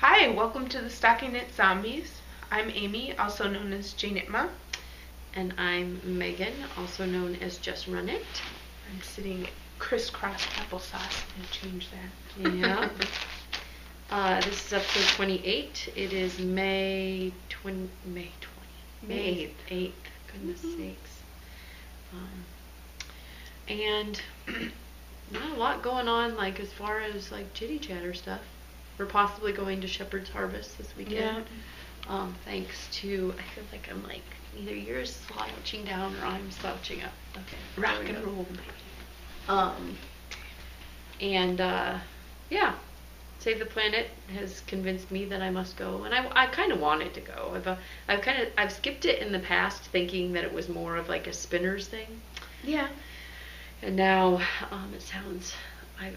Hi, welcome to the Stocking Knit Zombies. I'm Amy, also known as Janitma. And I'm Megan, also known as Just Run It. I'm sitting crisscross applesauce. I'm gonna change that. Yeah. This is episode 28. It is May 8th. Goodness sakes. And not a lot going on, like as far as like chitty chatter stuff. We're possibly going to Shepherd's Harvest this weekend. Yeah. Thanks to, I feel like I'm like, either you're slouching down or I'm slouching up. Okay. Rock and roll. Yeah, Save the Planet has convinced me that I must go, and I kind of wanted to go. I've skipped it in the past, thinking that it was more of like a spinners thing. Yeah. And now it sounds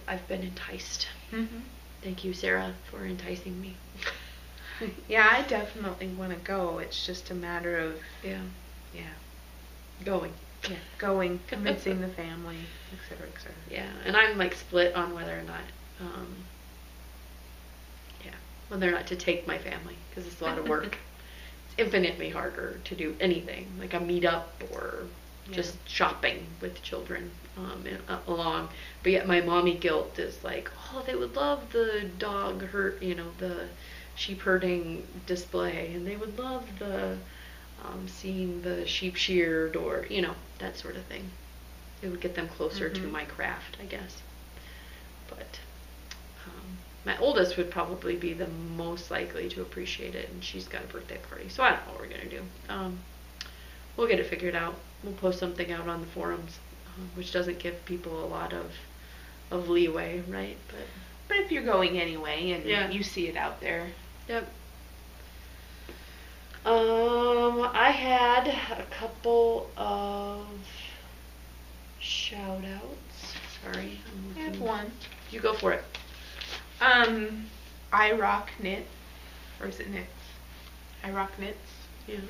I've been enticed. Mm-hmm. Thank you, Sarah, for enticing me. Yeah, I definitely want to go. It's just a matter of Going. Yeah, going, convincing the family, etc., etc. Yeah, and I'm like split on whether or not to take my family, because it's a lot of work. It's infinitely harder to do anything like a meetup or just shopping with children along. But yet my mommy guilt is like, oh, they would love the dog the sheep herding display, and they would love the seeing the sheep sheared, or that sort of thing. It would get them closer to my craft, I guess. But my oldest would probably be the most likely to appreciate it, and she's got a birthday party, so I don't know what we're gonna do. We'll get it figured out. We'll post something out on the forums, which doesn't give people a lot of leeway, right? But if you're going anyway and you see it out there. Yep. I had a couple of shout outs. Sorry. I have one. You go for it. I Rock Knit, or is it Knits? I Rock Knits. Yeah.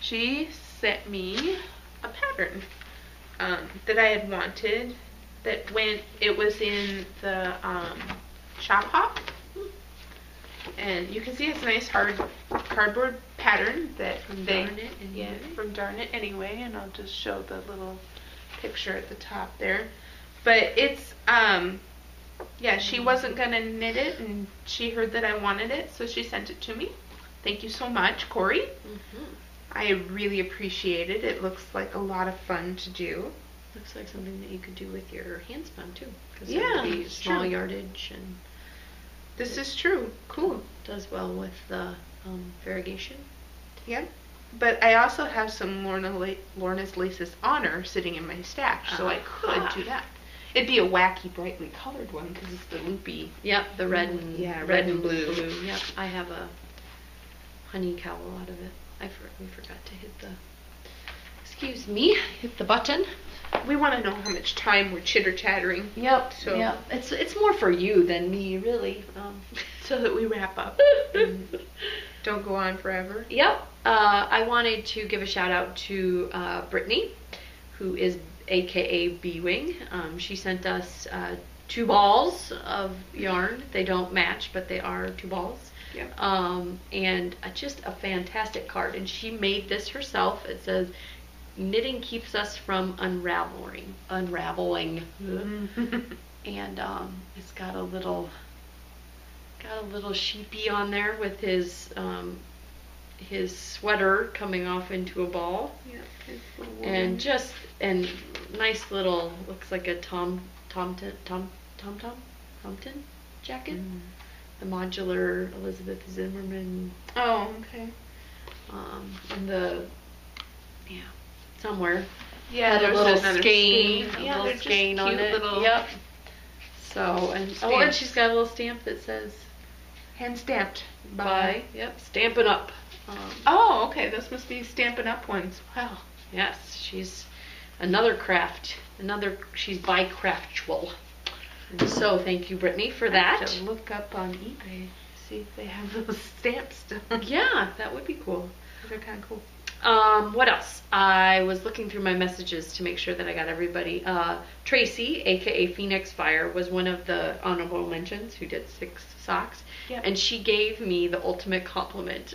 She sent me a pattern that I had wanted. That when it was in the shop hop, and you can see it's a nice hard cardboard pattern that from Darn It Anyway, and I'll just show the little picture at the top there. But it's she wasn't gonna knit it, and she heard that I wanted it, so she sent it to me. Thank you so much, Corey. Mm-hmm. I really appreciate it. It looks like a lot of fun to do. Looks like something that you could do with your hand spun too, because it would be small yardage, and this is true. Cool. Does well with the variegation. Yep. But I also have some Lorna's Laces Honor sitting in my stash, so I could do that. It'd be a wacky, brightly colored one because it's the loopy. Yep, the red and red and blue. Yep, I have a honey cowl out of it. We forgot to hit the button. We want to know how much time we're chitter chattering. Yep. So it's more for you than me, really. So that we wrap up and don't go on forever. Yep. I wanted to give a shout out to Brittany, who is AKA B-Wing. She sent us 2 balls of yarn. They don't match, but they are 2 balls. Yeah. And just a fantastic card. And she made this herself. It says, "Knitting keeps us from unraveling." Mm-hmm. And it's got a little sheepy on there with his sweater coming off into a ball. Yeah. And nice little, looks like a Tomton jacket. Mm. The modular Elizabeth Zimmerman. Oh, okay. Somewhere. Yeah, there's a little skein. Yeah, a little skein on it. Little yep. So, and she's got a little stamp that says hand stamped by. Yep, Stampin' Up. Okay, those must be Stampin' Up ones. Wow. Yes, she's another craft. She's bi-craftual. So thank you, Brittany, for that. I have to look up on eBay, see if they have those stamps still. Yeah, that would be cool. They're kind of cool. What else? I was looking through my messages to make sure that I got everybody. Tracy, aka Phoenix Fire, was one of the honorable mentions who did 6 socks. Yep. And she gave me the ultimate compliment.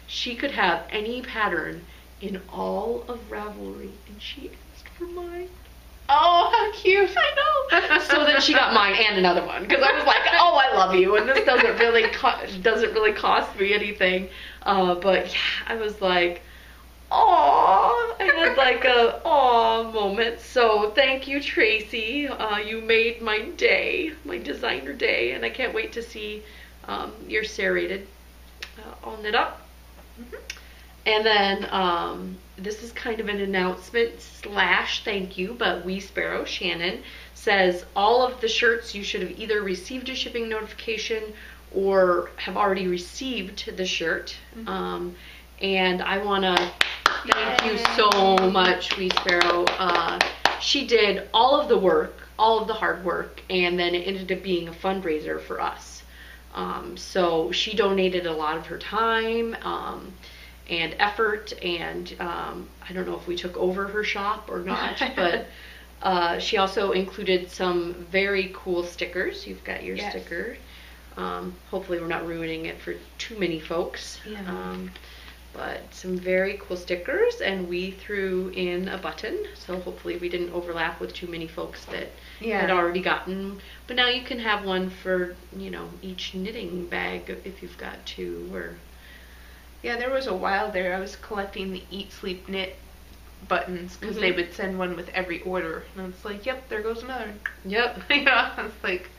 She could have any pattern in all of Ravelry, and she asked for mine. Oh, how cute! I know. So then she got mine and another one, because I was like, oh, I love you, and this doesn't really cost me anything. But yeah, I was like, aw, I had like a aw moment. So thank you, Tracy. You made my day, my designer day, and I can't wait to see your serrated all knit up. Mm-hmm. And then this is kind of an announcement / thank you, but Wee Sparrow Shannon says all of the shirts you should have either received a shipping notification or have already received the shirt. Mm-hmm. And I want to thank you so much, Wee Sparrow. She did all of the work, all of the hard work, and then it ended up being a fundraiser for us. So she donated a lot of her time and effort, and I don't know if we took over her shop or not, but she also included some very cool stickers. You've got your sticker. Hopefully we're not ruining it for too many folks. Yeah. But some very cool stickers, and we threw in a button, so hopefully we didn't overlap with too many folks that had already gotten. But now you can have one for, you know, each knitting bag if you've got 2. Or yeah, there was a while there I was collecting the Eat, Sleep, Knit buttons because they would send one with every order, and it's like, yep, there goes another. Yep. Yeah, it's like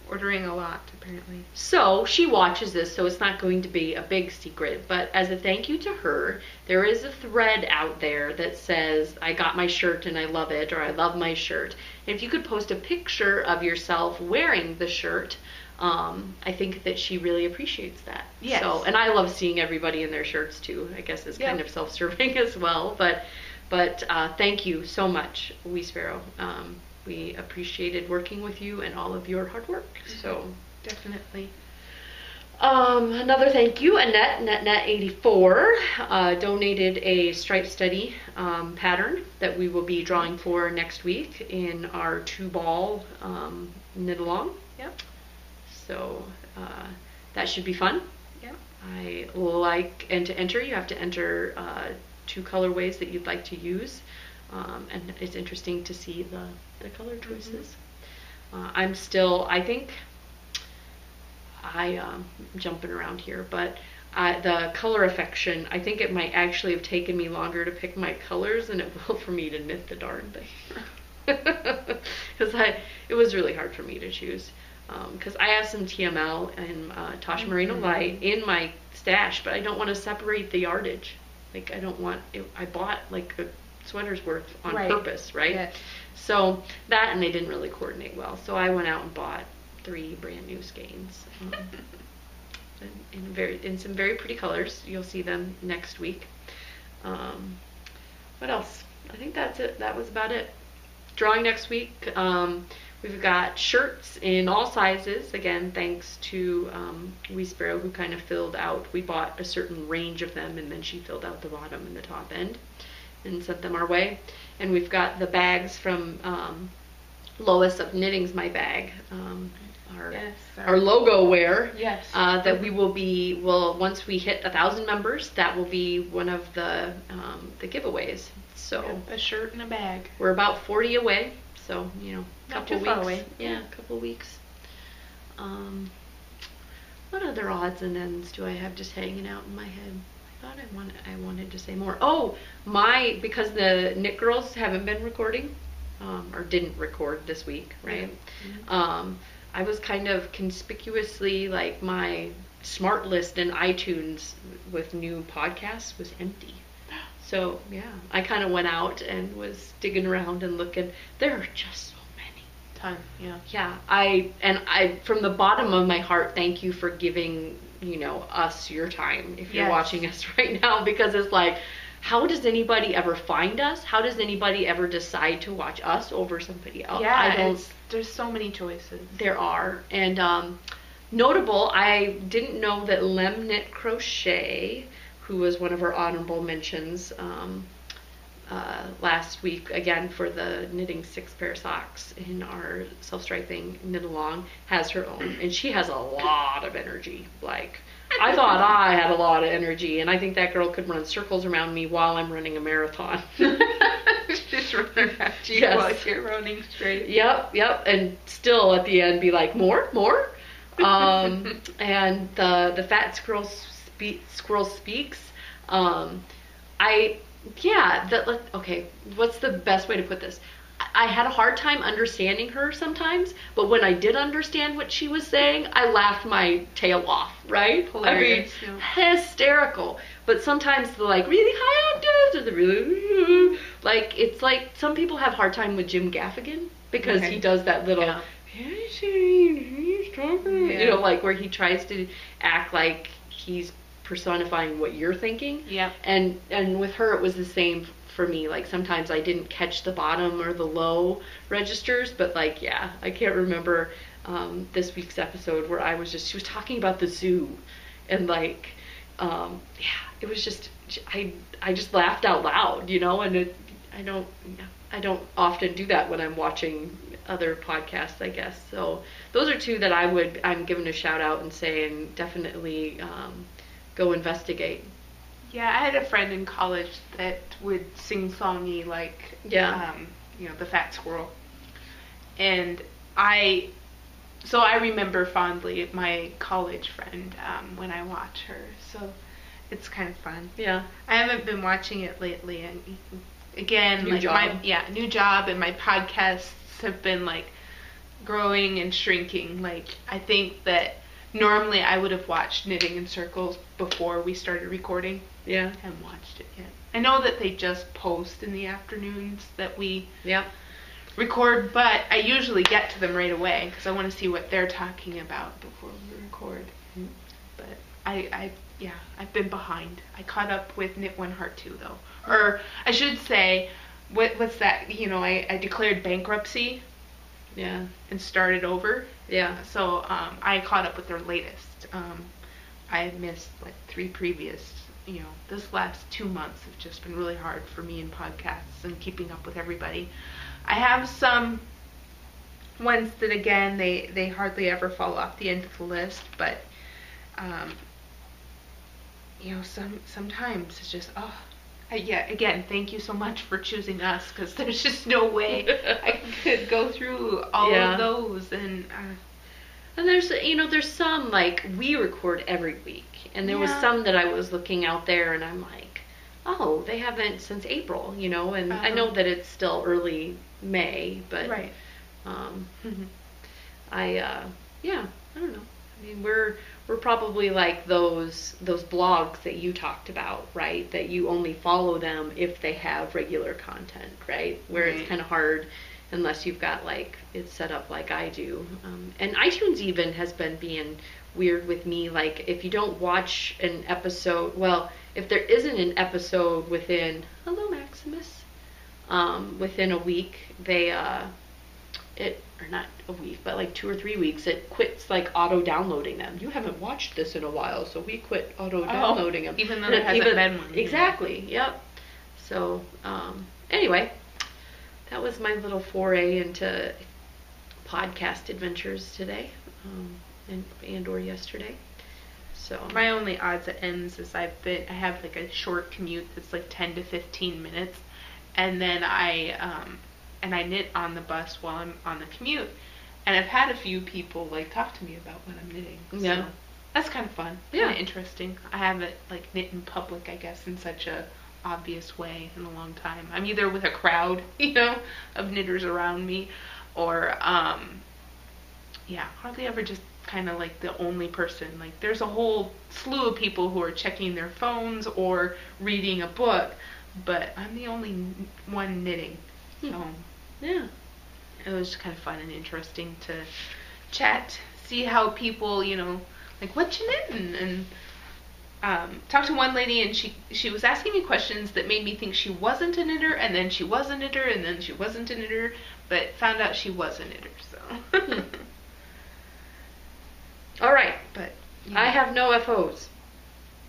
ordering a lot, apparently. So she watches this, so it's not going to be a big secret, but as a thank you to her, there is a thread out there that says, I got my shirt and I love it, or I love my shirt. And if you could post a picture of yourself wearing the shirt, I think that she really appreciates that. Yes. So, and I love seeing everybody in their shirts too. I guess it's kind of self-serving as well, but thank you so much, Wee Sparrow. We appreciated working with you and all of your hard work. So definitely. Another thank you, Annette84 donated a stripe study pattern that we will be drawing for next week in our 2-ball knit along. Yep. So that should be fun. Yep. I like, and to enter, you have to enter 2 colorways that you'd like to use. And it's interesting to see the color choices. I'm still, I think, I'm jumping around here, but the color affection, I think it might actually have taken me longer to pick my colors than it will for me to knit the darn thing. Because it was really hard for me to choose. Because I have some TML and Tosh Merino Light in my stash, but I don't want to separate the yardage. Like, I don't want it, I bought like a sweater's worth on purpose, right? Yes. So that, and they didn't really coordinate well. So I went out and bought 3 brand new skeins in some very pretty colors. You'll see them next week. What else? I think that's it. That was about it. Drawing next week. We've got shirts in all sizes. Again, thanks to Wee Sparrow, who kind of filled out. We bought a certain range of them, and then she filled out the bottom and the top end and sent them our way. And we've got the bags from Lois of Knitting's My Bag, our logo wear. Yes. That we will be, once we hit 1,000 members, that will be one of the giveaways. So a shirt and a bag. We're about 40 away, so you know, not too far away. Yeah, a couple weeks. What other odds and ends do I have just hanging out in my head? I thought I wanted to say more. Oh, because the Knit Girls haven't been recording, or didn't record this week, right? Mm-hmm. I was kind of conspicuously, like, my smart list in iTunes with new podcasts was empty. So yeah, I kind of went out and was digging around and looking. There are just so many. Ton, yeah. Yeah, I from the bottom of my heart, thank you for giving, you know, us your time if you're watching us right now, because it's like, how does anybody ever find us? How does anybody ever decide to watch us over somebody else? Yeah, there's so many choices. There are, and notable, I didn't know that Lem Knit Crochet, who was one of our honorable mentions last week, again, for the knitting 6 pair of socks in our self-striping knit along, has her own, and she has a lot of energy. Like, I thought I had a lot of energy, and I think that girl could run circles around me while I'm running a marathon. Just run around you while you're running straight. Yep, and still at the end be like, more. And the Fat Squirrel Speaks. Okay, what's the best way to put this? I had a hard time understanding her sometimes, but when I did understand what she was saying, I laughed my tail off, right? Hilarious. I mean, hysterical. But sometimes the like really high octaves or the really, like, it's like some people have a hard time with Jim Gaffigan because he does that little, you know, like where he tries to act like he's personifying what you're thinking. Yeah. And with her it was the same for me. Like sometimes I didn't catch the bottom or the low registers, but like, yeah, I can't remember this week's episode where she was talking about the zoo, and like, it was just, I just laughed out loud, you know, and I don't often do that when I'm watching other podcasts, I guess. So those are two that I'm giving a shout out and saying definitely go investigate. Yeah, I had a friend in college that would sing-songy like, you know, the Fat Squirrel. And I remember fondly my college friend when I watch her. So it's kind of fun. Yeah. I haven't been watching it lately, and again, new job, and my podcasts have been like growing and shrinking. Like, I think that normally I would have watched Knitting in Circles before we started recording. Yeah. I haven't watched it yet. I know that they just post in the afternoons that we record, but I usually get to them right away because I want to see what they're talking about before we record. Mm-hmm. But I've been behind. I caught up with Knit One Heart 2 though. Or I should say, what's that? You know, I declared bankruptcy. Yeah. And started over. Yeah. So I caught up with their latest. I had missed like 3 previous. You know, this last 2 months have just been really hard for me in podcasts and keeping up with everybody. I have some ones that, again, they hardly ever fall off the end of the list, but you know, sometimes it's just again, thank you so much for choosing us, because there's just no way I could go through all of those. And there's some, like, we record every week, and there was some that I was looking out there, and I'm like, oh, they haven't since April, you know, and I know that it's still early May, but right. I don't know. I mean, we're probably like those blogs that you talked about, right? That you only follow them if they have regular content, right? Where it's kind of hard unless you've got, like, it's set up like I do. And iTunes even has been being weird with me. Like, if you don't watch an episode, well, if there isn't an episode within, hello Maximus, within a week, they, or not a week, but like 2 or 3 weeks, it quits, like, auto-downloading them. You haven't watched this in a while, so we quit auto-downloading them. Even though there hasn't been one. Exactly, yep. So, anyway, that was my little foray into podcast adventures today, and or yesterday. So my only odds and ends is I have like a short commute that's like 10 to 15 minutes, and then I knit on the bus while I'm on the commute, and I've had a few people like talk to me about what I'm knitting. Yeah. So that's kind of fun. Yeah. Kind of interesting. I haven't like knit in public, I guess, in such a obvious way in a long time. I'm either with a crowd, you know, of knitters around me, or hardly ever just kind of like the only person. Like, there's a whole slew of people who are checking their phones or reading a book, but I'm the only one knitting. So yeah, it was kind of fun and interesting to chat, see how people, you know, like, what you knitting, and talked to one lady, and she was asking me questions that made me think she wasn't a knitter, and then she was a knitter, and then she wasn't a knitter, but found out she was a knitter. So all right, but I have no FOs.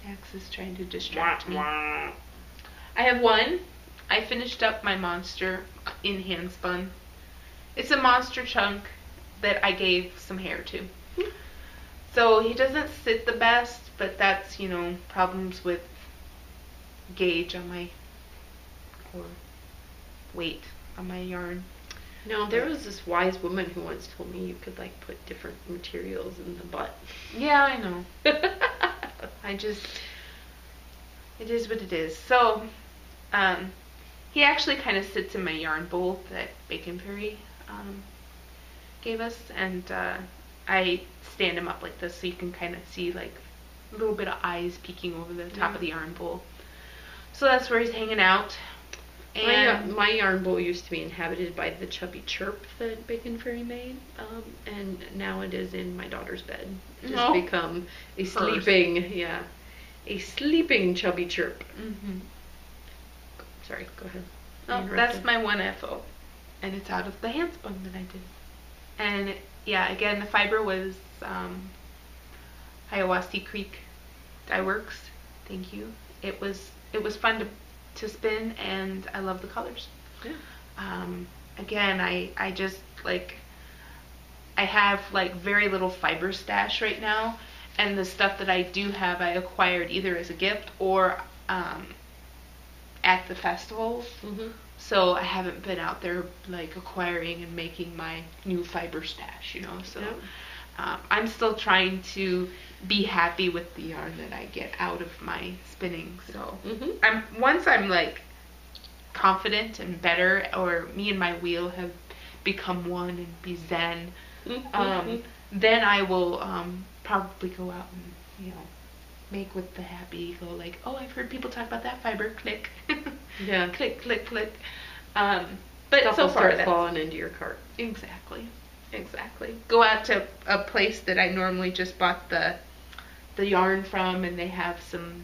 Max is trying to distract me. I have one. I finished up my monster in hand spun. It's a monster chunk that I gave some hair to. So he doesn't sit the best, but that's, problems with gauge on my, or weight on my yarn. No, there was this wise woman who once told me you could like put different materials in the butt. Yeah, I know. It is what it is. So, he actually kind of sits in my yarn bowl that Bacon Fairy gave us, and I stand him up like this so you can kind of see like a little bit of eyes peeking over the top of the yarn bowl. So that's where he's hanging out. And my yarn bowl used to be inhabited by the chubby chirp that Bacon Fairy made, and now it is in my daughter's bed. It's just become a sleeping chubby chirp. Mm-hmm. Sorry, go ahead. Oh, that's my 1FO, and it's out of the hand spun that I did. And yeah, again, the fiber was Hiawassee Creek Dye Works. Thank you. It was fun to spin, and I love the colors. Yeah. Again, I just like, I have like very little fiber stash right now, and the stuff that I do have I acquired either as a gift or at the festivals. Mm-hmm. So I haven't been out there like acquiring and making my new fiber stash, so I'm still trying to be happy with the yarn that I get out of my spinning. So once I'm like confident and better, or me and my wheel have become one and be zen, then I will probably go out and make with the happy, go like, oh, I've heard people talk about that fiber, click. Yeah. Click, click, click. But Stuff so will far start falling into your cart. Exactly. Go out to a place that I normally just bought the yarn from, and they have some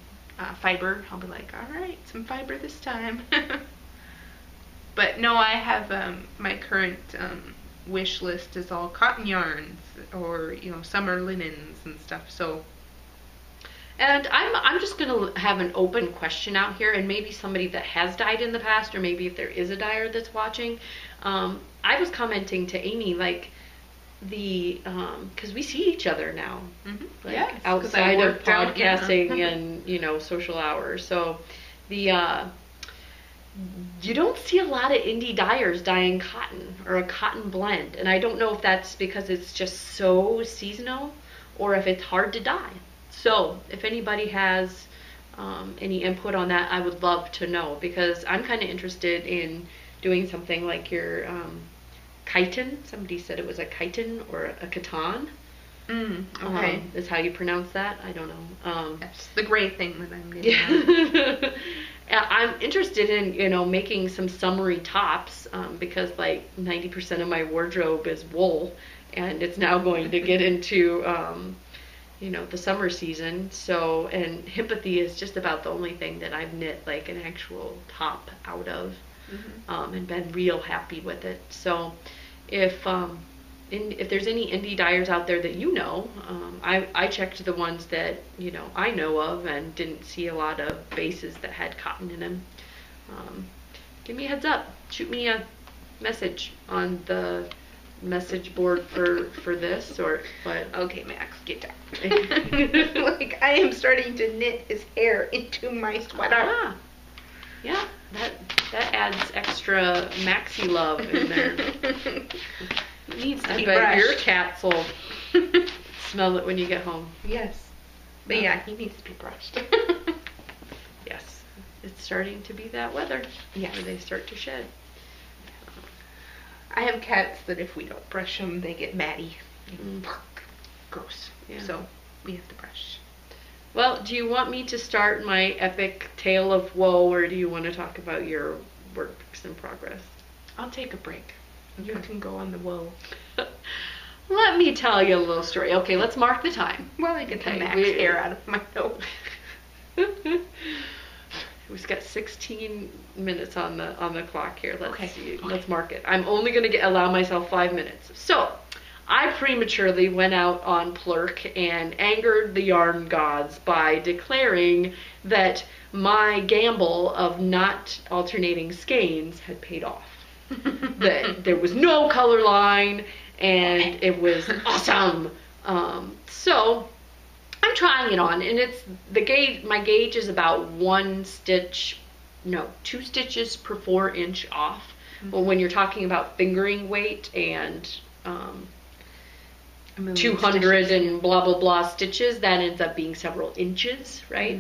fiber. I'll be like, all right, some fiber this time. But no, I have my current wish list is all cotton yarns or summer linens and stuff. So. And I'm just going to have an open question out here, and maybe somebody that has dyed in the past, or maybe if there is a dyer that's watching. I was commenting to Amy, like, because we see each other now, like, yes, outside of podcasting and, social hours. So you don't see a lot of indie dyers dyeing cotton or a cotton blend. And I don't know if that's because it's just so seasonal or if it's hard to dye. So if anybody has any input on that, I would love to know, because I'm kind of interested in doing something like your chitin. Somebody said it was a chitin or a katan. Okay. Is how you pronounce that? I don't know. That's the gray thing that I'm getting. I'm interested in, making some summery tops, because like 90% of my wardrobe is wool, and it's now going to get into the summer season. So, and Himpathy is just about the only thing that I've knit like an actual top out of, and been real happy with it. So if there's any indie dyers out there that I checked the ones that I know of and didn't see a lot of bases that had cotton in them. Give me a heads up. Shoot me a message on the message board for this, or what? Okay, Max, get down. Like, I am starting to knit his hair into my sweater. Yeah, that adds extra maxi love in there. It needs to I be bet brushed. your cats will smell it when you get home. Yes. But yeah, he needs to be brushed. Yes. It's starting to be that weather. Yes. Where they start to shed. I have cats that if we don't brush them, they get matty. Gross. Yeah. So we have to brush. Well, do you want me to start my epic tale of woe, or do you want to talk about your works in progress? I'll take a break. You can go on the woe. Let me tell you a little story. Okay, let's mark the time. Well, I get the Max hair out of my nose. We've got 16 minutes on the clock here. Let's see. Okay. Let's mark it. I'm only going to allow myself 5 minutes. So, I prematurely went out on Plurk and angered the yarn gods by declaring that my gamble of not alternating skeins had paid off. That there was no color line and it was awesome. So I'm trying it on, and it's the gauge. My gauge is about 2 stitches per 4-inch off. Well, when you're talking about fingering weight and 200 stitches, and blah blah blah stitches, that ends up being several inches, right?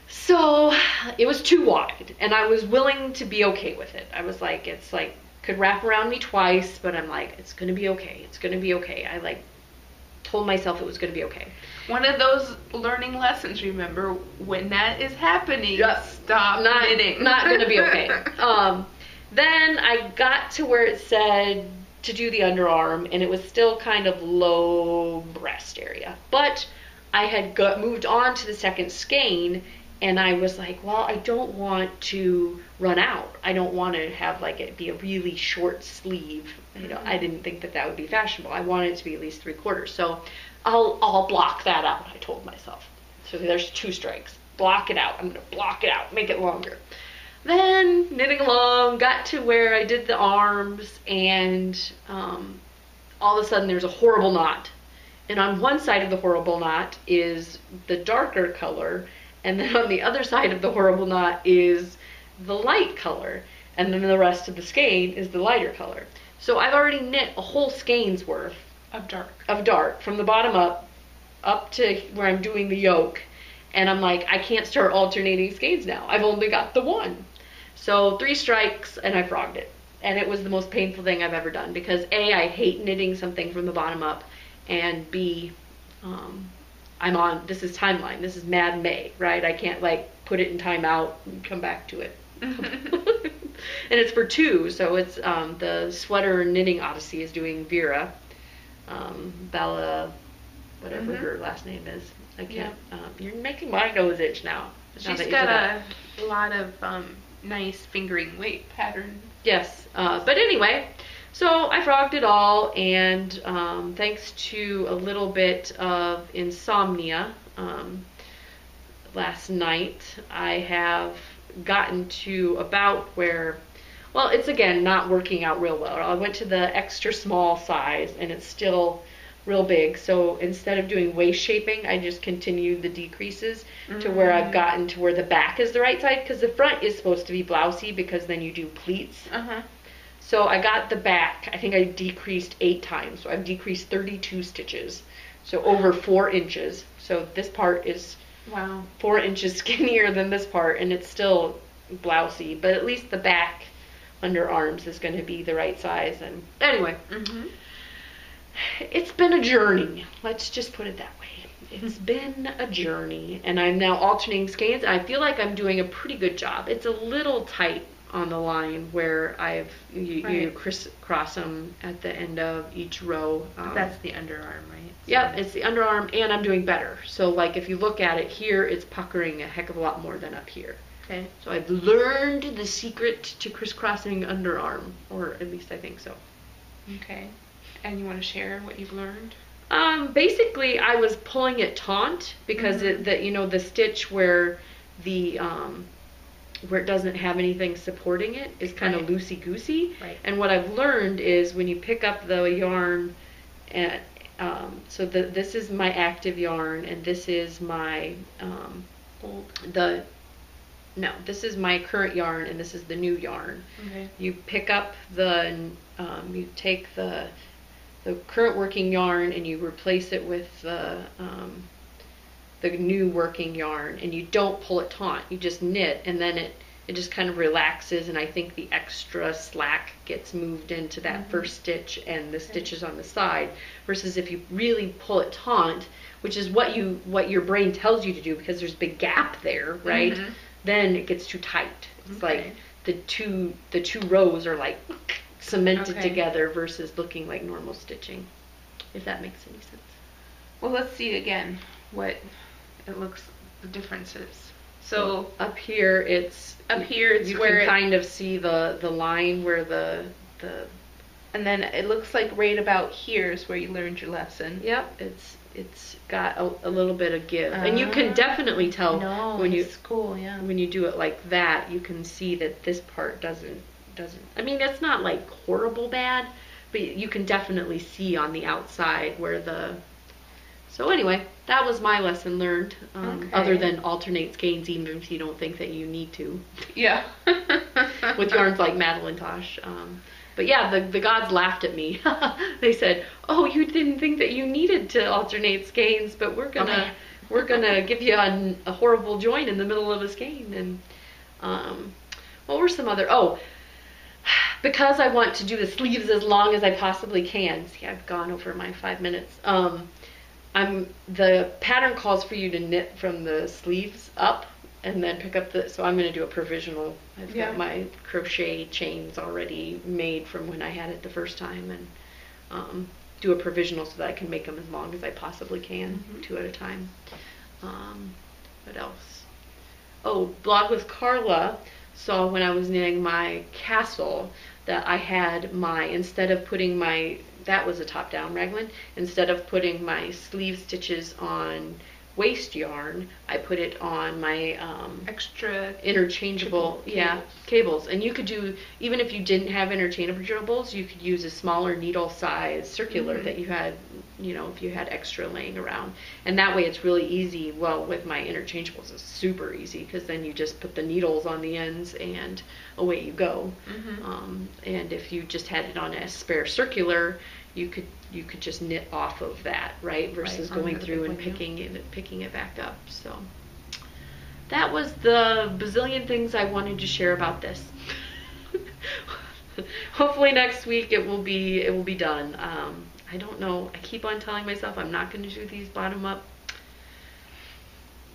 So it was too wide, and I was willing to be okay with it. I was like, it's like could wrap around me twice, but I'm like, it's gonna be okay. It's gonna be okay. I like told myself it was gonna be okay. One of those learning lessons. Remember, when that is happening, stop knitting. Not gonna be okay. Then I got to where it said to do the underarm, and it was still kind of low breast area, but I had moved on to the second skein, and I was like, well, I don't want to run out. I don't want to have like it be a really short sleeve. You know, I didn't think that would be fashionable. I wanted it to be at least 3/4. So I'll block that out, I told myself. So there's 2 strikes. Block it out. I'm gonna block it out, make it longer. Then knitting along, got to where I did the arms, and all of a sudden there's a horrible knot. And on one side of the horrible knot is the darker color, and then on the other side of the horrible knot is the light color, and then the rest of the skein is the lighter color. So I've already knit a whole skein's worth of dark from the bottom up to where I'm doing the yoke, and I'm like, I can't start alternating skeins now. I've only got the 1. So 3 strikes and I frogged it, and it was the most painful thing I've ever done, because A, I hate knitting something from the bottom up, and B, I'm on, this is timeline, this is Mad May, right? I can't like put it in timeout and come back to it. And it's for 2, so it's the Sweater Knitting Odyssey is doing Vera, Bella, whatever her last name is. I can't, you're making my nose itch now. She's got a lot of nice fingering weight patterns. Yes, but anyway, so I frogged it all, and thanks to a little bit of insomnia last night, I have gotten to about where, well, it's again not working out real well. I went to the extra small size, and it's still real big, so instead of doing waist shaping, I just continued the decreases to where I've gotten to where the back is the right side, because the front is supposed to be blousey, because then you do pleats. So I got the back, I think I decreased 8 times, so I've decreased 32 stitches, so over 4 inches. So this part is 4 inches skinnier than this part, and it's still blousey, but at least the back underarms is going to be the right size. And anyway, it's been a journey, let's just put it that way. It's been a journey, and I'm now alternating skeins. I feel like I'm doing a pretty good job. It's a little tight on the line where you crisscross them at the end of each row. That's the underarm, right? Yep, it's the underarm, and I'm doing better. So like if you look at it here, it's puckering a heck of a lot more than up here. Okay. So I've learned the secret to crisscrossing underarm, or at least I think so. Okay. And you want to share what you've learned? Basically, I was pulling it taut, because the stitch where where it doesn't have anything supporting it is kind of loosey-goosey. Right. And what I've learned is when you pick up the yarn, and so this is my active yarn, and this is my this is my current yarn, and this is the new yarn. Okay. You pick up you take the current working yarn and you replace it with the new working yarn, and you don't pull it taut, you just knit, and then it just kind of relaxes, and I think the extra slack gets moved into that first stitch and the stitches on the side, versus if you really pull it taut, which is what your brain tells you to do, because there's a big gap there, right? Then it gets too tight. It's like the two rows are like cemented together versus looking like normal stitching, if that makes any sense. Well, let's see again what it looks, the differences. So up here it's you where can kind of see the line where the And then it looks like right about here is where you learned your lesson. Yep, it's got a little bit of give, and you can definitely tell when you cool, yeah. when you do it like that. You can see that this part doesn't. I mean, it's not like horrible bad, but you can definitely see on the outside where the. So anyway, that was my lesson learned. Other than alternate skeins, even if you don't think that you need to. Yeah. With yarns like Madelinetosh. But yeah, the gods laughed at me. They said, "Oh, you didn't think that you needed to alternate skeins, but we're gonna give you a horrible join in the middle of a skein." And what were some other? Oh, because I want to do the sleeves as long as I possibly can. See, I've gone over my 5 minutes. The pattern calls for you to knit from the sleeves up and then pick up so I'm going to do a provisional. I've got my crochet chains already made from when I had it the first time, and do a provisional so that I can make them as long as I possibly can, 2 at a time. What else? Oh, Blog with Carla saw when I was knitting my castle that I had instead of putting that was a top-down raglan, instead of putting my sleeve stitches on waste yarn, I put it on my extra interchangeable cables. And you could do, even if you didn't have interchangeables, you could use a smaller needle size circular that you had, if you had extra laying around. And that way it's really easy. Well, with my interchangeables it's super easy, because then you just put the needles on the ends and away you go. And if you just had it on a spare circular, you could just knit off of that, right? Versus going through and picking it back up. So that was the bazillion things I wanted to share about this. Hopefully next week it will be done. I don't know. I keep on telling myself I'm not going to do these bottom up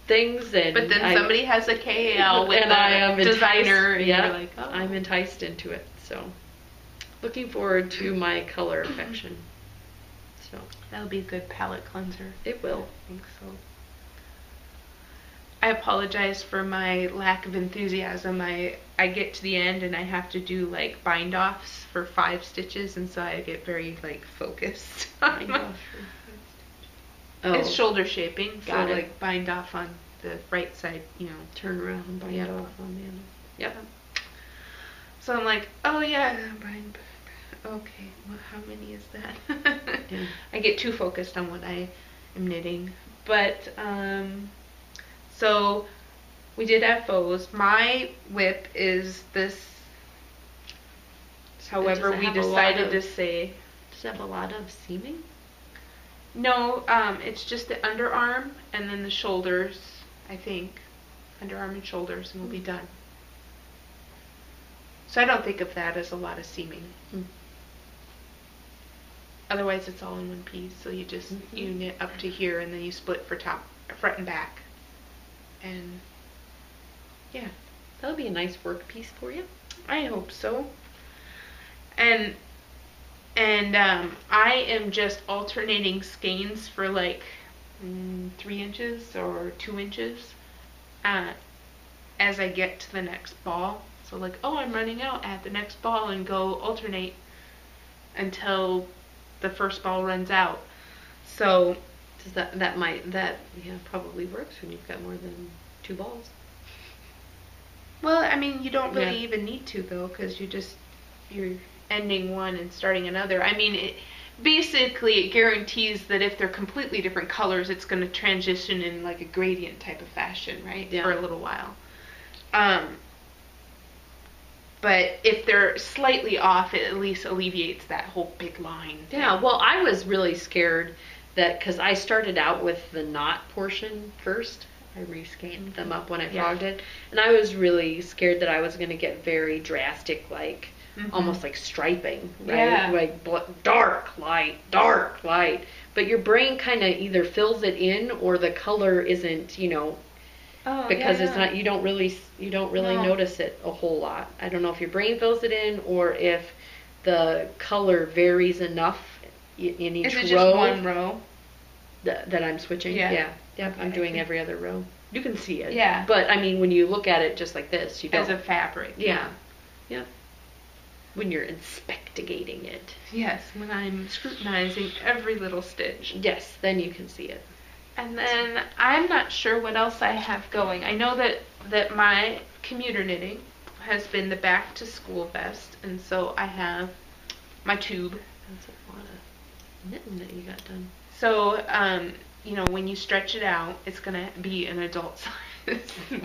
things, but then somebody has a KL with and I am designer, and you're like, oh. I'm enticed into it. So looking forward to my color affection. So that'll be a good palette cleanser. It will. I think so. I apologize for my lack of enthusiasm. I get to the end and I have to do like bind offs for 5 stitches, and so I get very like focused. It's shoulder shaping, so like bind off on the right side, turn around and bind off on the other. Yep. So I'm like, oh yeah, bind. Okay, well, how many is that? I get too focused on what I am knitting. But, so we did have bows. My whip is this, however we decided to say. Does it have a lot of seaming? No, it's just the underarm and then the shoulders, I think. Underarm and shoulders, and we'll be done. So I don't think of that as a lot of seaming. Otherwise it's all in one piece, so you just you knit up to here and then you split for front and back. And yeah, that'll be a nice work piece for you. I hope so. And I am just alternating skeins for like 3 inches or 2 inches as I get to the next ball. So like, oh, I'm running out at the next ball, and go alternate until the first ball runs out. So does that probably works when you've got more than 2 balls. Well, I mean, you don't really even need to though, because you're ending one and starting another. I mean, basically it guarantees that if they're completely different colors, it's going to transition in like a gradient type of fashion, right? For a little while. But if they're slightly off, it at least alleviates that whole big line. Yeah, well, I was really scared that, because I started out with the knot portion first. I re-skeined them up when I frogged it. And I was really scared that I was going to get very drastic, like, almost like striping, right? Yeah. Like dark, light. But your brain kind of either fills it in, or the color isn't, because it's not, you don't really notice it a whole lot. I don't know if your brain fills it in, or if the color varies enough in each row. Is it just one row that I'm switching? Yeah. Yep, okay. I'm doing every other row. You can see it. Yeah. But I mean, when you look at it just like this, you don't. As a fabric. Yeah. Yep. when you're inspectigating it. Yes, when I'm scrutinizing every little stitch. Yes, then you can see it. And then I'm not sure what else I have going. I know that my commuter knitting has been the back to school vest, and so I have my tube. That's a lot of knitting that you got done. So, you know, when you stretch it out, it's gonna be an adult size.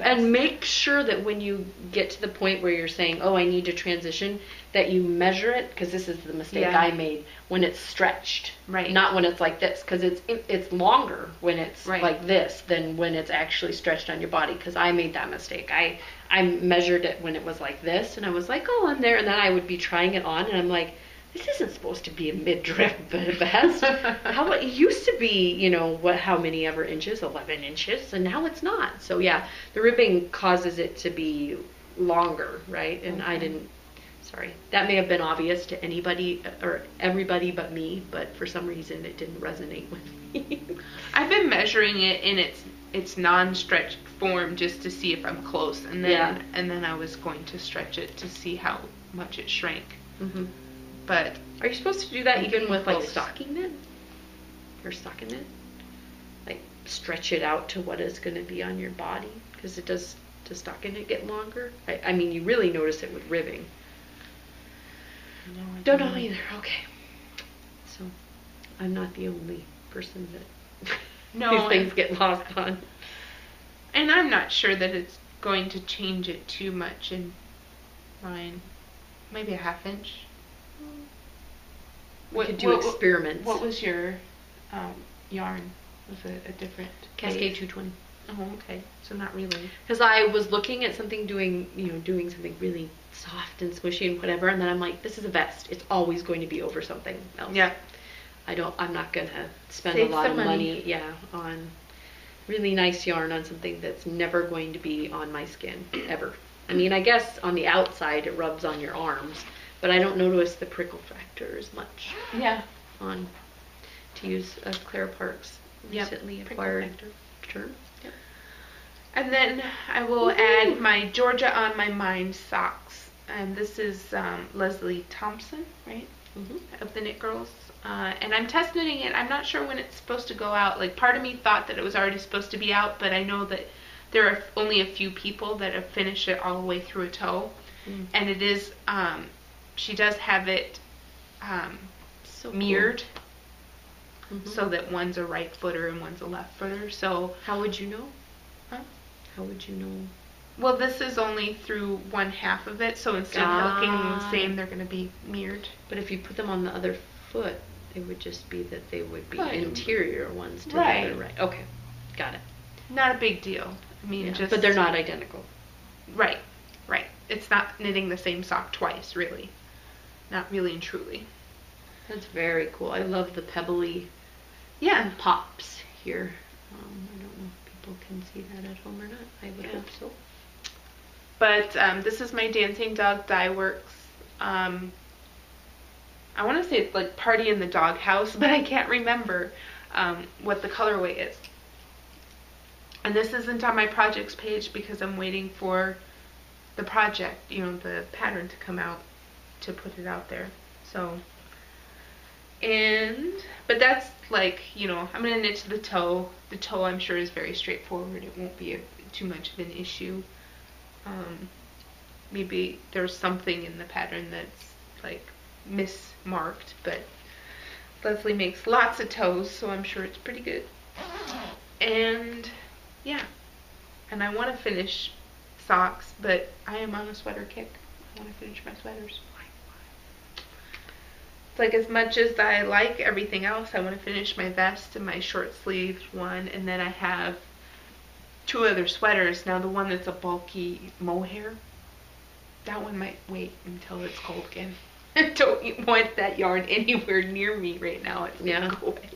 And make sure that when you get to the point where you're saying, oh, I need to transition, that you measure it, because this is the mistake I made, when it's stretched. Right. Not when it's like this, because it's longer when it's like this than when it's actually stretched on your body, because I made that mistake. I measured it when it was like this, and I was like, oh, I'm there, and then I would be trying it on, and I'm like, this isn't supposed to be a midriff vest. How it used to be, you know, how many ever inches, 11 inches, and now it's not. So yeah, the ribbing causes it to be longer, right? And I didn't. Sorry, that may have been obvious to anybody or everybody but me, but for some reason it didn't resonate with me. I've been measuring it in its non-stretched form just to see if I'm close, and then I was going to stretch it to see how much it shrank. Mm-hmm. But are you supposed to do that even with like stocking knit or stocking knit? Like stretch it out to what is going to be on your body, because it does stocking knit get longer? I mean, you really notice it with ribbing. No, I don't know either. Okay, so I'm not the only person that these things get lost on. And I'm not sure that it's going to change it too much in mine. Maybe a half inch. We could do experiments. What was your yarn? Was it a different Cascade 220? Oh, okay. So not really. Because I was looking at something doing something really soft and squishy and whatever, and then I'm like, this is a vest. It's always going to be over something else. Yeah. I'm not gonna spend a lot of money, on really nice yarn on something that's never going to be on my skin ever. I mean, I guess on the outside it rubs on your arms, but I don't notice the prickle factor as much. Yeah. To use Clara Park's recently acquired term. Yep. And then I will add my Georgia on My Mind socks. And this is Leslie Thompson, right? Mm-hmm. Of the Knit Girls. And I'm test knitting it. I'm not sure when it's supposed to go out. Like, part of me thought that it was already supposed to be out, but I know that there are only a few people that have finished it all the way through a toe. Mm. And it is, she does have it so mirrored. Cool. Mm-hmm. So that one's a right footer and one's a left footer. So how would you know? Huh? How would you know? Well, this is only through one half of it, so instead of looking the same, they're going to be mirrored. But if you put them on the other foot, it would just be that they would be interior ones to the other right. Okay, got it. Not a big deal. I mean, but they're not identical. Right. It's not knitting the same sock twice, really. Not really and truly. That's very cool. I love the pebbly pops here. I don't know if people can see that at home or not. I would hope so. But this is my Dancing Dog Dye Works. I want to say it's like Party in the Doghouse, but I can't remember what the colorway is. And this isn't on my projects page because I'm waiting for the project, the pattern to come out to put it out there. So, but that's like, I'm going to knit to the toe. The toe, I'm sure, is very straightforward. It won't be too much of an issue. Maybe there's something in the pattern that's like mismarked, but Leslie makes lots of toes, so I'm sure it's pretty good. And and I want to finish socks, but I am on a sweater kick. I want to finish my sweaters. It's like, as much as I like everything else, I want to finish my vest and my short sleeved one, and then I have 2 other sweaters. Now the one that's a bulky mohair, that one might wait until it's cold again. I don't want that yarn anywhere near me right now. It's gonna go away.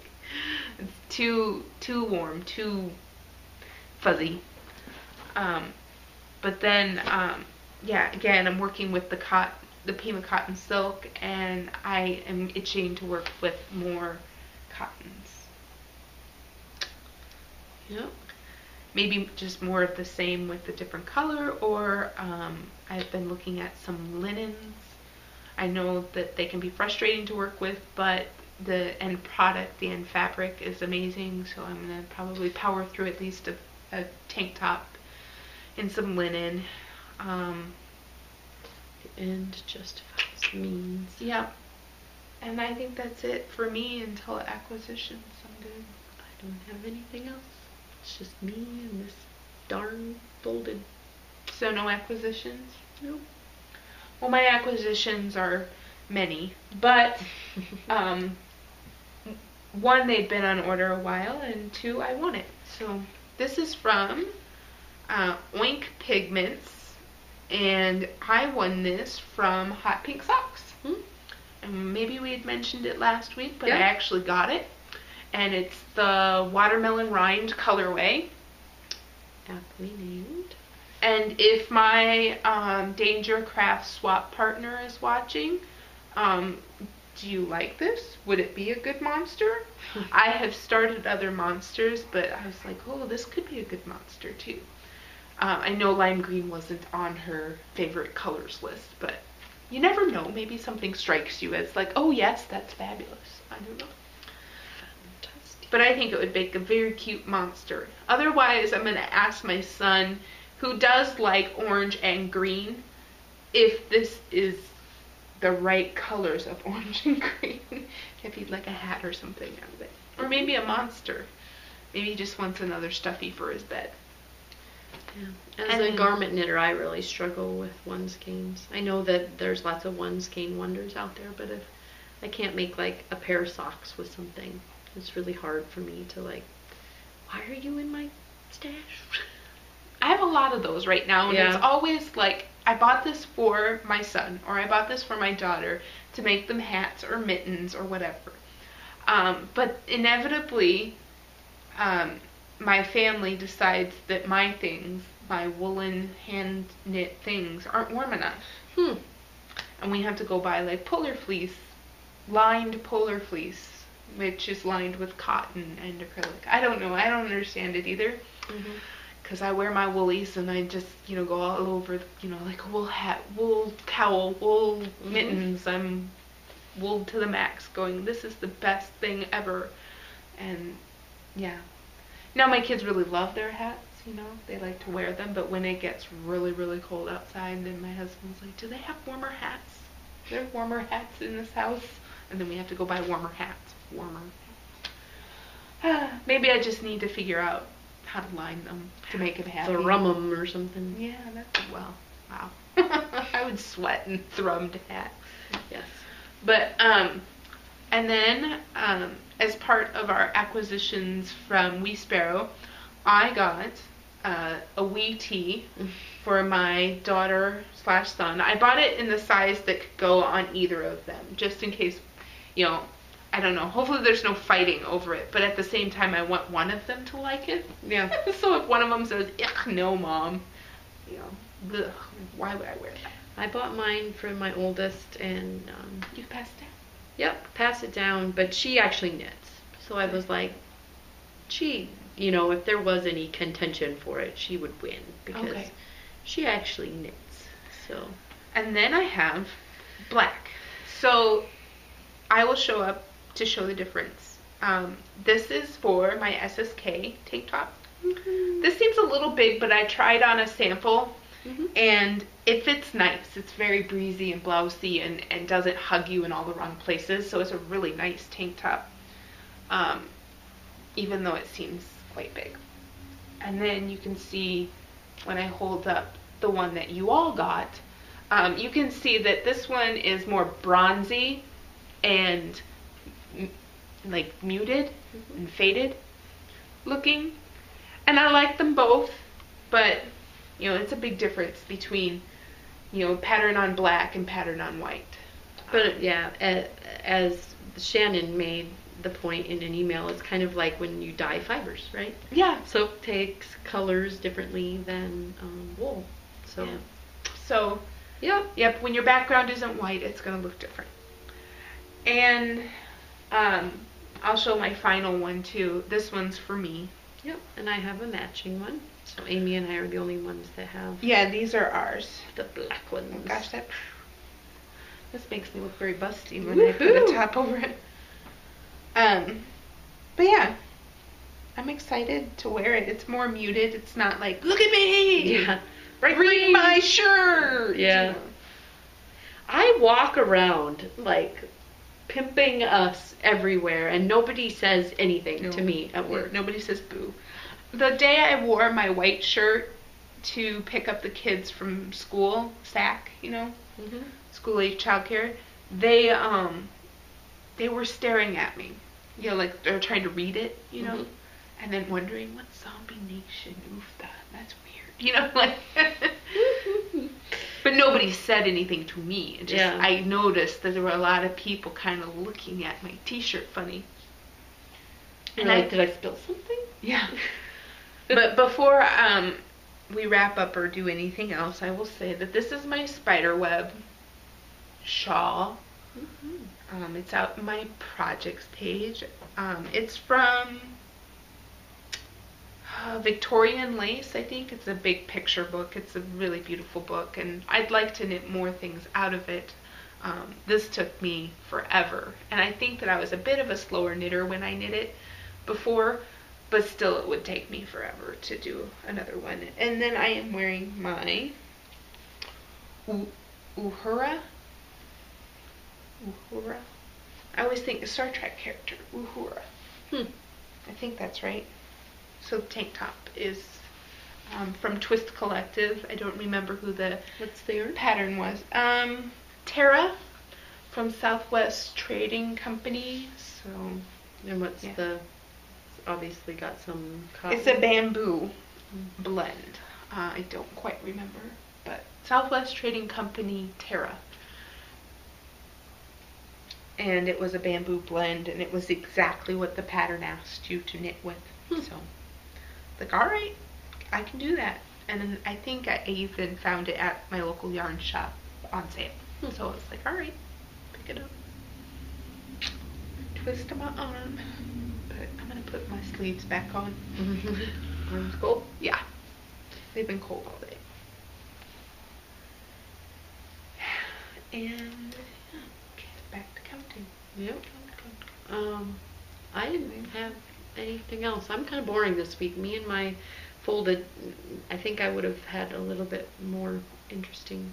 It's too warm, too fuzzy. But then, again, I'm working with the Pima cotton silk, and I am itching to work with more cottons. Yep. Maybe just more of the same with a different color, or I've been looking at some linens. I know that they can be frustrating to work with, but the end product, the end fabric is amazing, so I'm going to probably power through at least a tank top and some linen. The end justifies the means. Yeah. And I think that's it for me until acquisitions. I'm good. I don't have anything else. It's just me and this darn folded. So no acquisitions? Nope. Well, my acquisitions are many, but one, they've been on order a while, and two, I want it. So this is from Oink Pigments, and I won this from Hot Pink Socks. And maybe we had mentioned it last week, but I actually got it. And it's the watermelon rind colorway. Aptly named. And if my Danger Craft swap partner is watching, do you like this? Would it be a good monster? I have started other monsters, but I was like, oh, this could be a good monster too. I know lime green wasn't on her favorite colors list, but you never know. Maybe something strikes you as like, oh yes, that's fabulous. I don't know. Fantastic. But I think it would make a very cute monster. Otherwise, I'm going to ask my son, who does like orange and green, if this is the right colors of orange and green. If he'd like a hat or something out of it. Or maybe a monster. Maybe he just wants another stuffy for his bed. Yeah. As a garment knitter, I really struggle with one skeins. I know that there's lots of one skein wonders out there, but if I can't make like a pair of socks with something, it's really hard for me to like, why are you in my stash? I have a lot of those right now, and it's always like, I bought this for my son, or I bought this for my daughter to make them hats or mittens or whatever. But inevitably, my family decides that my things, my woolen hand knit things, aren't warm enough. And we have to go buy like polar fleece, lined polar fleece, which is lined with cotton and acrylic. I don't know. I don't understand it either. Because I wear my woolies and I just, go all over, like a wool hat, wool towel, wool mittens. I'm wool to the max, going, this is the best thing ever. And yeah. Now my kids really love their hats, they like to wear them, but when it gets really, really cold outside, then my husband's like, do they have warmer hats? Are there warmer hats in this house? And then we have to go buy warmer hats. Maybe I just need to figure out how to line them to make him happy. Thrum them or something. Yeah, wow. I would sweat and thrum to hats. Yes. But, and then, as part of our acquisitions from Wee Sparrow, I got a wee tee for my daughter/son. I bought it in the size that could go on either of them, just in case, I don't know. Hopefully there's no fighting over it, but at the same time, I want one of them to like it. Yeah. So if one of them says, no, Mom, ugh, why would I wear that? I bought mine for my oldest, and You passed it down? Yep, pass it down, but she actually knits. So I was like, if there was any contention for it, she would win, because she actually knits. So. And then I have black. So I will show up to show the difference. This is for my SSK tank top. This seems a little big, but I tried on a sample, and it fits nice. It's very breezy and blousy and doesn't hug you in all the wrong places, so it's a really nice tank top, even though it seems quite big. And then you can see when I hold up the one that you all got, you can see that this one is more bronzy and like muted and faded looking, and I like them both, but it's a big difference between pattern on black and pattern on white. But yeah, as Shannon made the point in an email, it's kind of like when you dye fibers, right? Yeah. Soap takes colors differently than wool. So yep, when your background isn't white, it's going to look different. And I'll show my final one too. This one's for me. Yep, and I have a matching one. So Amy and I are the only ones that have. Yeah, these are ours. The black ones. Oh gosh, This makes me look very busty when I put a top over it. But yeah, I'm excited to wear it. It's more muted. It's not like, look at me! Yeah. Read my shirt! Yeah. You know? I walk around, like, pimping us everywhere, and nobody says anything to me at work. Nobody says boo. The day I wore my white shirt to pick up the kids from school, SAC, you know, school-age childcare, they were staring at me. You know, like they're trying to read it, you know, and then wondering, what zombie nation moved that? That's weird. You know, like... But nobody said anything to me. Just, I noticed that there were a lot of people kind of looking at my t-shirt funny. And did I spill something? Yeah. But before we wrap up or do anything else, I will say that this is my spiderweb shawl. It's out in my projects page. It's from Victorian Lace, I think. It's a big picture book. It's a really beautiful book, and I'd like to knit more things out of it. This took me forever, and I think that I was a bit of a slower knitter when I knit it before, but still it would take me forever to do another one. And then I am wearing my Uhura. I always think a Star Trek character, Uhura. I think that's right. So the tank top is from Twist Collective. I don't remember who the pattern was. Tara from Southwest Trading Company. So, and what's the? Obviously got some cotton. It's a bamboo blend. I don't quite remember, but Southwest Trading Company Tara. And it was a bamboo blend, and it was exactly what the pattern asked you to knit with. So, like, all right, I can do that. And then I think I even found it at my local yarn shop on sale. So I was like, all right, pick it up. Twist my arm. But I'm going to put my sleeves back on. Arms cold? Yeah. They've been cold all day. And back to counting. Yep. I didn't have anything else. I'm kind of boring this week. Me and my folded, I think I would have had a little bit more interesting.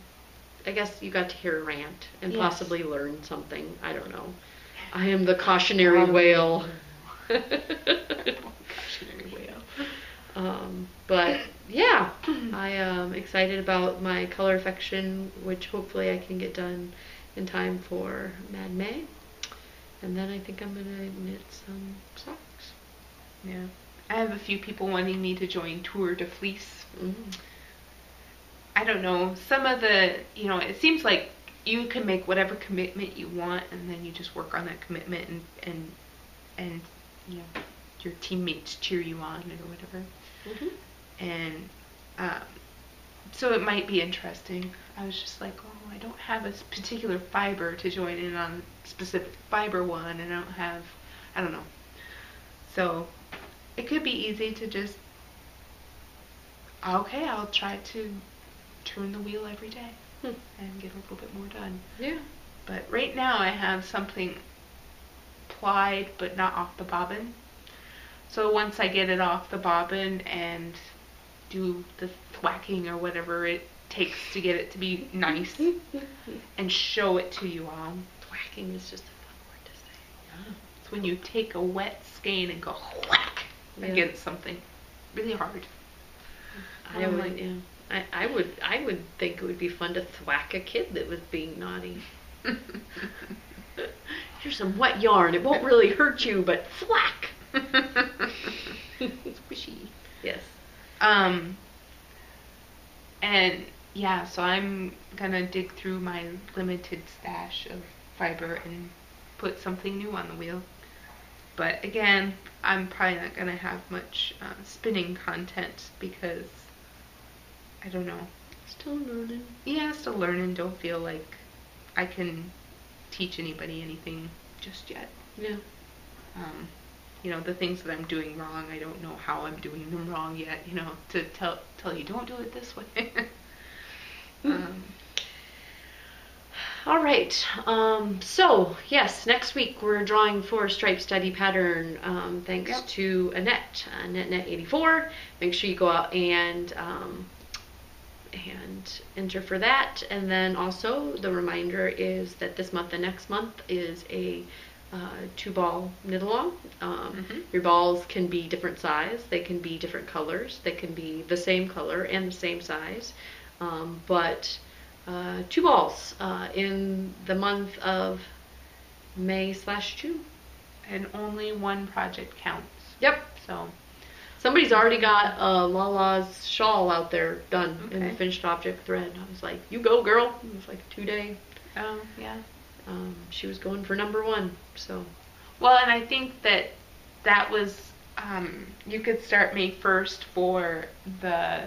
I guess you got to hear a rant and possibly learn something. I don't know. I am the cautionary whale. Cautionary whale. But yeah, I am excited about my color affection, which hopefully I can get done in time for Mad May. And then I think I'm going to knit some socks. Yeah. I have a few people wanting me to join Tour de Fleece. I don't know. Some of the, you know, it seems like you can make whatever commitment you want, and then you just work on that commitment, and you know, your teammates cheer you on or whatever. And so it might be interesting. I was just like, oh, I don't have a particular fiber to join in on a specific fiber one, and I don't know. So it could be easy to just, okay, I'll try to turn the wheel every day and get a little bit more done. Yeah. But right now I have something plied but not off the bobbin. So once I get it off the bobbin and do the thwacking or whatever it takes to get it to be nice and show it to you all. Thwacking is just a fun word to say. It's when you take a wet skein and go whack against something really hard. I would think it would be fun to thwack a kid that was being naughty. Here's some wet yarn. It won't really hurt you, but thwack. Squishy. Yes. And yeah, so I'm gonna dig through my limited stash of fiber and put something new on the wheel. But again, I'm probably not gonna have much spinning content because I don't know. Still learning. Yeah, still learning. Don't feel like I can teach anybody anything just yet. Yeah. You know, the things that I'm doing wrong, I don't know how I'm doing them wrong yet, you know, to tell you, don't do it this way. All right. So yes, next week we're drawing for stripe study pattern. Thanks Yep. to Annette, NetNet84. Make sure you go out and enter for that. And then also the reminder is that this month and next month is a 2-ball knit along. Your balls can be different size, they can be different colors, they can be the same color and the same size, but 2 balls in the month of May/June. And only one project counts. Yep. So Somebody's already got Lala's shawl out there done in the Okay. finished object thread. I was like, you go, girl. It was like a 2-day. oh yeah. She was going for number 1. So Well, and I think that was you could start May 1st for the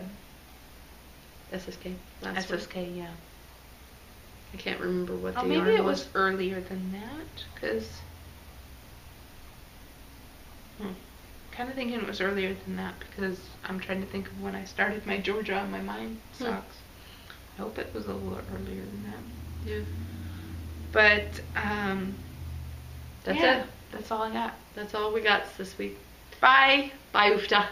SSK. Last one. SSK. Yeah. I can't remember what Oh, the maybe yarn it was earlier than that, because kind of thinking it was earlier than that, because I'm trying to think of when I started my Georgia on my mind socks. I hope it was a little earlier than that. Yeah. But That's yeah, it. that's all I got. That's all we got this week. Bye. Bye, Ufta.